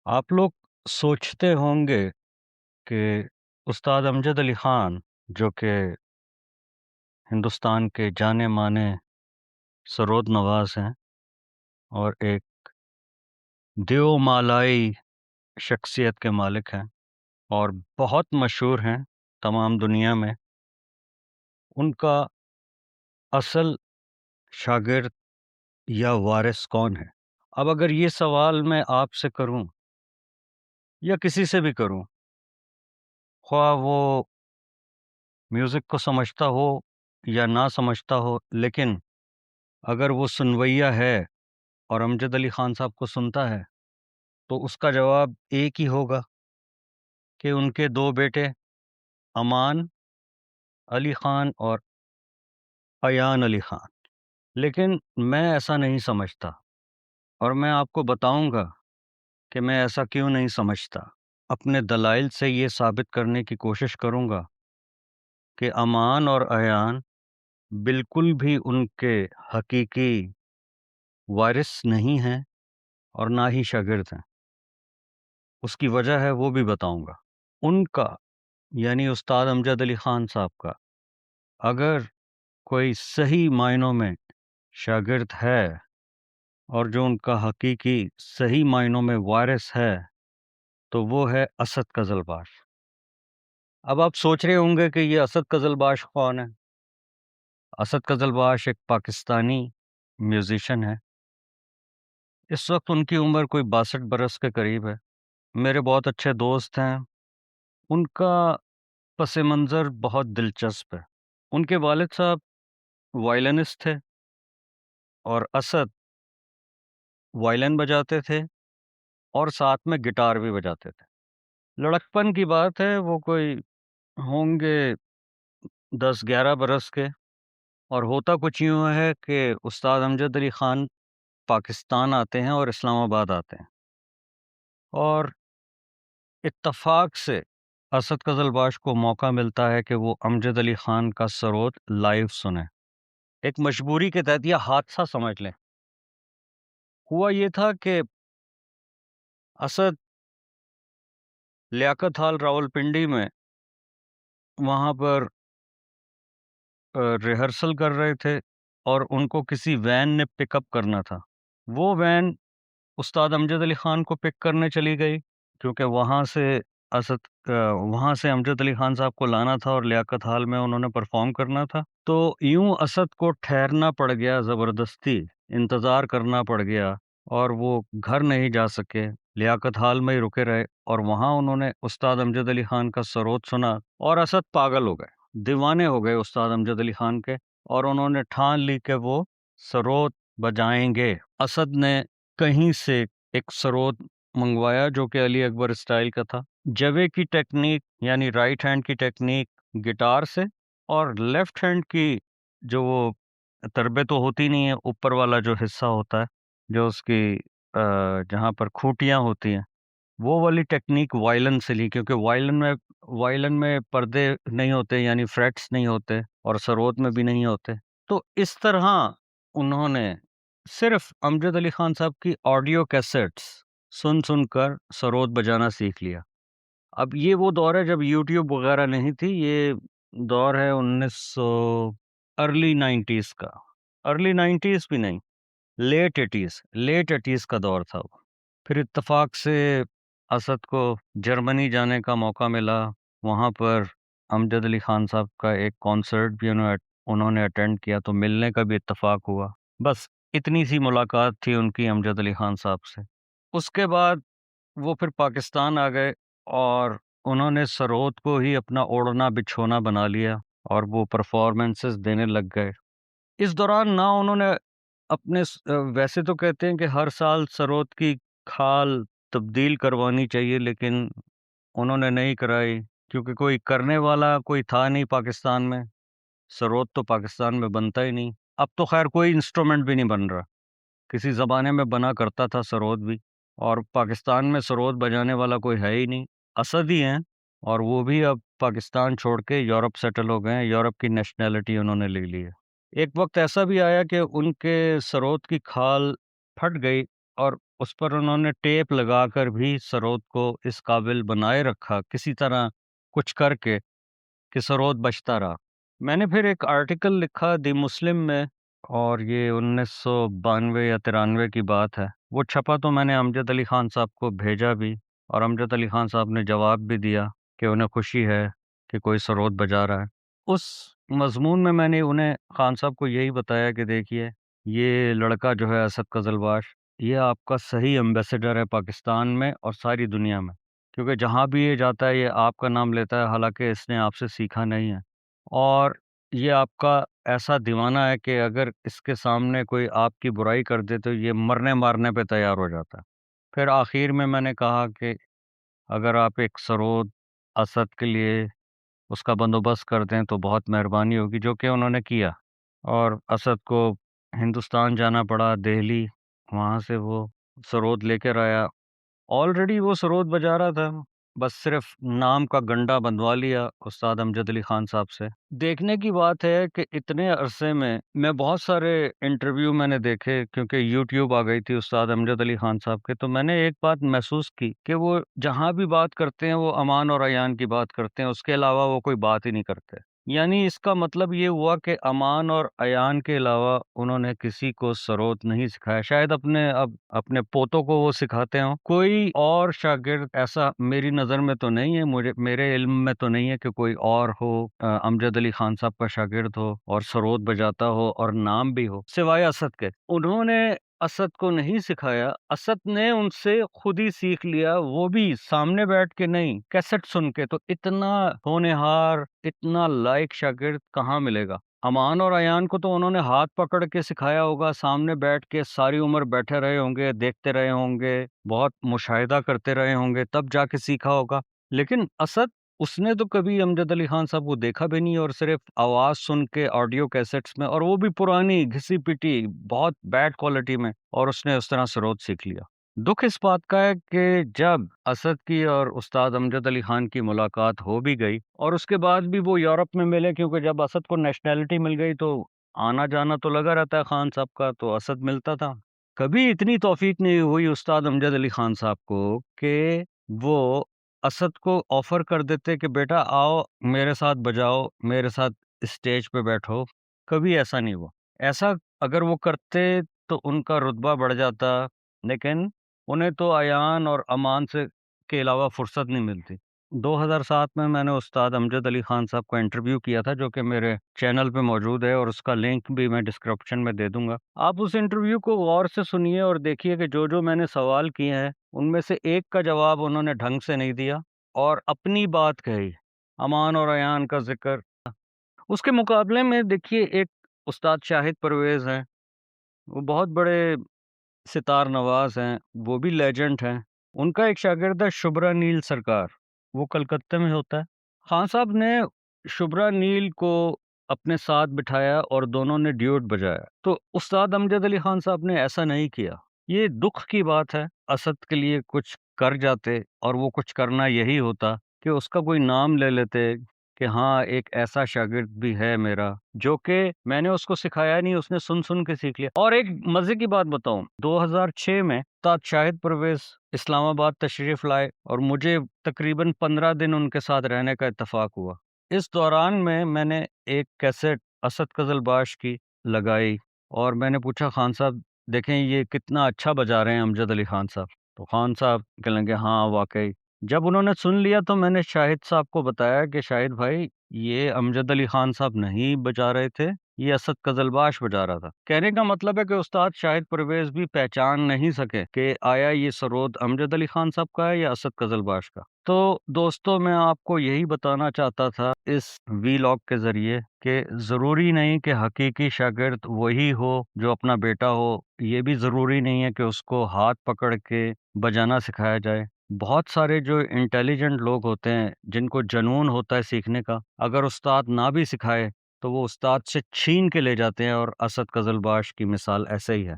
آپ لوگ سوچتے ہوں گے کہ استاد امجد علی خان جو کہ ہندوستان کے جانے مانے سرود نواز ہیں اور ایک دیو مالائی شخصیت کے مالک ہیں اور بہت مشہور ہیں تمام دنیا میں، ان کا اصل شاگرد یا وارث کون ہے؟ اب اگر یہ سوال میں آپ سے کروں یا کسی سے بھی کروں، خواہ وہ میوزک کو سمجھتا ہو یا نہ سمجھتا ہو، لیکن اگر وہ سنویا ہے اور امجد علی خان صاحب کو سنتا ہے تو اس کا جواب ایک ہی ہوگا کہ ان کے دو بیٹے امان علی خان اور ایان علی خان۔ لیکن میں ایسا نہیں سمجھتا، اور میں آپ کو بتاؤں گا کہ میں ایسا کیوں نہیں سمجھتا۔ اپنے دلائل سے یہ ثابت کرنے کی کوشش کروں گا کہ امان اور ایان بالکل بھی ان کے حقیقی وارث نہیں ہیں اور نہ ہی شاگرد ہیں۔ اس کی وجہ ہے وہ بھی بتاؤں گا۔ ان کا یعنی استاد امجد علی خان صاحب کا اگر کوئی صحیح معنوں میں شاگرد ہے اور جو ان کا حقیقی صحیح معنوں میں وارث ہے تو وہ ہے اسد قزلباش۔ اب آپ سوچ رہے ہوں گے کہ یہ اسد قزلباش کون ہے؟ اسد قزلباش ایک پاکستانی میوزیشین ہے۔ اس وقت ان کی عمر کوئی 62 برس کے قریب ہے۔ میرے بہت اچھے دوست ہیں۔ ان کا پس منظر بہت دلچسپ ہے۔ ان کے والد صاحب وائلنسٹ تھے اور اسد وائلن بجاتے تھے اور ساتھ میں گٹار بھی بجاتے تھے۔ لڑکپن کی بات ہے، وہ کوئی ہوں گے 10-11 برس کے، اور ہوتا کچھ یوں ہے کہ استاد امجد علی خان پاکستان آتے ہیں اور اسلام آباد آتے ہیں، اور اتفاق سے اسد قزلباش کو موقع ملتا ہے کہ وہ امجد علی خان کا سرود لائیو سنیں۔ ایک مجبوری کے تحت، یہ حادثہ سمجھ لیں۔ ہوا یہ تھا کہ اسد لیاقت ہال راولپنڈی میں وہاں پر ریہرسل کر رہے تھے اور ان کو کسی وین نے پک اپ کرنا تھا۔ وہ وین استاد امجد علی خان کو پک کرنے چلی گئی، کیونکہ وہاں سے امجد علی خان صاحب کو لانا تھا اور لیاقت حال میں انہوں نے پرفارم کرنا تھا۔ تو یوں اسد کو ٹھہرنا پڑ گیا، زبردستی انتظار کرنا پڑ گیا، اور وہ گھر نہیں جا سکے، لیاقت حال میں ہی رکے رہے، اور وہاں انہوں نے استاد امجد علی خان کا سرود سنا اور اسد پاگل ہو گئے، دیوانے ہو گئے استاد امجد علی خان کے، اور انہوں نے ٹھان لی کہ وہ سرود بجائیں گے۔ اسد نے کہیں سے ایک سرود منگوایا جو کہ علی اکبر اسٹائل کا تھا، جوے کی ٹیکنیک یعنی رائٹ ہینڈ کی ٹیکنیک گٹار سے، اور لیفٹ ہینڈ کی جو وہ تربے تو ہوتی نہیں ہے، اوپر والا جو حصہ ہوتا ہے، جو اس کی جہاں پر کھوٹیاں ہوتی ہیں، وہ والی ٹیکنیک وائلن سے لی، کیونکہ وائلن میں پردے نہیں ہوتے، یعنی فریٹس نہیں ہوتے، اور سرود میں بھی نہیں ہوتے۔ تو اس طرح انہوں نے صرف امجد علی خان صاحب کی آڈیو کیسٹس سن سن کر سرود بجانا سیکھ لیا۔ اب یہ وہ دور ہے جب یوٹیوب وغیرہ نہیں تھی، یہ دور ہے 1900 ارلی 90s کا، ارلی 90s بھی نہیں، لیٹ ایٹیز کا دور تھا وہ۔ پھر اتفاق سے اسد کو جرمنی جانے کا موقع ملا، وہاں پر امجد علی خان صاحب کا ایک کانسرٹ بھی انہوں نے اٹینڈ کیا، تو ملنے کا بھی اتفاق ہوا۔ بس اتنی سی ملاقات تھی ان کی امجد علی خان صاحب سے۔ اس کے بعد وہ پھر پاکستان آ گئے اور انہوں نے سرود کو ہی اپنا اوڑھنا بچھونا بنا لیا اور وہ پرفارمنسز دینے لگ گئے۔ اس دوران نہ انہوں نے ویسے تو کہتے ہیں کہ ہر سال سرود کی کھال تبدیل کروانی چاہیے، لیکن انہوں نے نہیں کرائی، کیونکہ کوئی کرنے والا کوئی تھا نہیں پاکستان میں، سرود تو پاکستان میں بنتا ہی نہیں۔ اب تو خیر کوئی انسٹرومنٹ بھی نہیں بن رہا، کسی زمانے میں بنا کرتا تھا سرود بھی، اور پاکستان میں سرود بجانے والا کوئی ہے ہی نہیں، اسد ہی ہیں، اور وہ بھی اب پاکستان چھوڑ کے یورپ سیٹل ہو گئے ہیں، یورپ کی نیشنلٹی انہوں نے لے لی ہے۔ ایک وقت ایسا بھی آیا کہ ان کے سرود کی کھال پھٹ گئی اور اس پر انہوں نے ٹیپ لگا کر بھی سرود کو اس قابل بنائے رکھا کسی طرح کچھ کر کے کہ سرود بجتا رہا۔ میں نے پھر ایک آرٹیکل لکھا دی مسلم میں، اور یہ 1992 یا 93 کی بات ہے۔ وہ چھپا تو میں نے امجد علی خان صاحب کو بھیجا بھی، اور امجد علی خان صاحب نے جواب بھی دیا کہ انہیں خوشی ہے کہ کوئی سرود بجا رہا ہے۔ اس مضمون میں نے انہیں خان صاحب کو یہی بتایا کہ دیکھیے، یہ لڑکا جو ہے اسد قزلباش، یہ آپ کا صحیح ایمبیسڈر ہے پاکستان میں اور ساری دنیا میں، کیونکہ جہاں بھی یہ جاتا ہے یہ آپ کا نام لیتا ہے، حالانکہ اس نے آپ سے سیکھا نہیں ہے، اور یہ آپ کا ایسا دیوانہ ہے کہ اگر اس کے سامنے کوئی آپ کی برائی کر دے تو یہ مرنے مارنے پہ تیار ہو جاتا ہے۔ پھر آخر میں نے کہا کہ اگر آپ ایک سرود اسد کے لیے اس کا بندوبست کر دیں تو بہت مہربانی ہوگی، جو کہ انہوں نے کیا، اور اسد کو ہندوستان جانا پڑا، دہلی، وہاں سے وہ سرود لے کر آیا۔ آلریڈی وہ سرود بجا رہا تھا، بس صرف نام کا گنڈا بندوا لیا استاد امجد علی خان صاحب سے۔ دیکھنے کی بات ہے کہ اتنے عرصے میں بہت سارے انٹرویو میں نے دیکھے، کیونکہ یوٹیوب آ گئی تھی استاد امجد علی خان صاحب کے، تو میں نے ایک بات محسوس کی کہ وہ جہاں بھی بات کرتے ہیں وہ امان اور ایان کی بات کرتے ہیں، اس کے علاوہ وہ کوئی بات ہی نہیں کرتے۔ یعنی اس کا مطلب یہ ہوا کہ امان اور ایان کے علاوہ انہوں نے کسی کو سرود نہیں سکھایا۔ شاید اپنے پوتوں کو وہ سکھاتے ہوں، کوئی اور شاگرد ایسا میری نظر میں تو نہیں ہے، میرے علم میں تو نہیں ہے کہ کوئی اور ہو امجد علی خان صاحب کا شاگرد ہو اور سرود بجاتا ہو اور نام بھی ہو، سوائے اسد کے۔ انہوں نے اسد کو نہیں سکھایا، اسد نے ان سے خود ہی سیکھ لیا، وہ بھی سامنے بیٹھ کے نہیں، کیسٹ سن کے۔ تو اتنا ہونہار، اتنا لائق شاگرد کہاں ملے گا؟ امان اور ایان کو تو انہوں نے ہاتھ پکڑ کے سکھایا ہوگا، سامنے بیٹھ کے ساری عمر بیٹھے رہے ہوں گے، دیکھتے رہے ہوں گے، بہت مشاہدہ کرتے رہے ہوں گے، تب جا کے سیکھا ہوگا۔ لیکن اسد، اس نے تو کبھی امجد علی خان صاحب کو دیکھا بھی نہیں، اور صرف آواز سن کے آڈیو کیسٹس میں، اور وہ بھی پرانی گھسی پٹی بہت بیڈ کوالٹی میں، اور اس نے اس طرح سرود سیکھ لیا۔ دکھ اس بات کا ہے کہ جب اسد کی اور استاد امجد علی خان کی ملاقات ہو بھی گئی، اور اس کے بعد بھی وہ یورپ میں ملے، کیونکہ جب اسد کو نیشنلٹی مل گئی تو آنا جانا تو لگا رہتا ہے خان صاحب کا، تو اسد ملتا تھا۔ کبھی اتنی توفیق نہیں ہوئی استاد امجد علی خان صاحب کو کہ وہ اسد کو آفر کر دیتے کہ بیٹا آؤ میرے ساتھ بجاؤ، میرے ساتھ اسٹیج پہ بیٹھو۔ کبھی ایسا نہیں ہوا۔ ایسا اگر وہ کرتے تو ان کا رتبہ بڑھ جاتا، لیکن انہیں تو ایان اور امان سے کے علاوہ فرصت نہیں ملتی۔ 2007 میں نے استاد امجد علی خان صاحب کا انٹرویو کیا تھا، جو کہ میرے چینل پہ موجود ہے، اور اس کا لنک بھی میں ڈسکرپشن میں دے دوں گا۔ آپ اس انٹرویو کو غور سے سنیے اور دیکھیے کہ جو میں نے سوال کیے ہیں ان میں سے ایک کا جواب انہوں نے ڈھنگ سے نہیں دیا، اور اپنی بات کہی، امان اور ایان کا ذکر۔ اس کے مقابلے میں دیکھیے ایک استاد شاہد پرویز ہیں، وہ بہت بڑے ستار نواز ہیں، وہ بھی لیجنڈ ہیں۔ ان کا ایک شاگرد ہے شبرا نیل سرکار، وہ کلکتہ میں ہوتا ہے۔ خان صاحب نے شبرا نیل کو اپنے ساتھ بٹھایا اور دونوں نے ڈیوٹ بجایا، تو استاد امجد علی خان صاحب نے ایسا نہیں کیا۔ یہ دکھ کی بات ہے، اسد کے لیے کچھ کر جاتے، اور وہ کچھ کرنا یہی ہوتا کہ اس کا کوئی نام لے لیتے کہ ہاں ایک ایسا شاگرد بھی ہے میرا، جو کہ میں نے اس کو سکھایا نہیں، اس نے سن سن کے سیکھ لیا۔ اور ایک مزے کی بات بتاؤں، 2006 میں استاد شاہد پرویز اسلام آباد تشریف لائے، اور مجھے تقریباً 15 دن ان کے ساتھ رہنے کا اتفاق ہوا۔ اس دوران میں نے ایک کیسٹ اسد قزلباش کی لگائی، اور میں نے پوچھا خان صاحب دیکھیں یہ کتنا اچھا بجا رہے ہیں امجد علی خان صاحب، تو خان صاحب کہنے لگے ہاں واقعی۔ جب انہوں نے سن لیا تو میں نے شاہد صاحب کو بتایا کہ شاہد بھائی یہ امجد علی خان صاحب نہیں بجا رہے تھے، یہ اسد قزلباش بجا رہا تھا۔ کہنے کا مطلب ہے کہ استاد شاہد پرویز بھی پہچان نہیں سکے کہ آیا یہ سرود امجد علی خان صاحب کا ہے یا اسد قزلباش کا۔ تو دوستو، میں آپ کو یہی بتانا چاہتا تھا اس ویلاگ کے ذریعے کہ ضروری نہیں کہ حقیقی شاگرد وہی ہو جو اپنا بیٹا ہو، یہ بھی ضروری نہیں ہے کہ اس کو ہاتھ پکڑ کے بجانا سکھایا جائے۔ بہت سارے جو انٹیلیجنٹ لوگ ہوتے ہیں، جن کو جنون ہوتا ہے سیکھنے کا، اگر استاد نہ بھی سکھائے تو وہ استاد سے چھین کے لے جاتے ہیں، اور اسد قزلباش کی مثال ایسے ہی ہے۔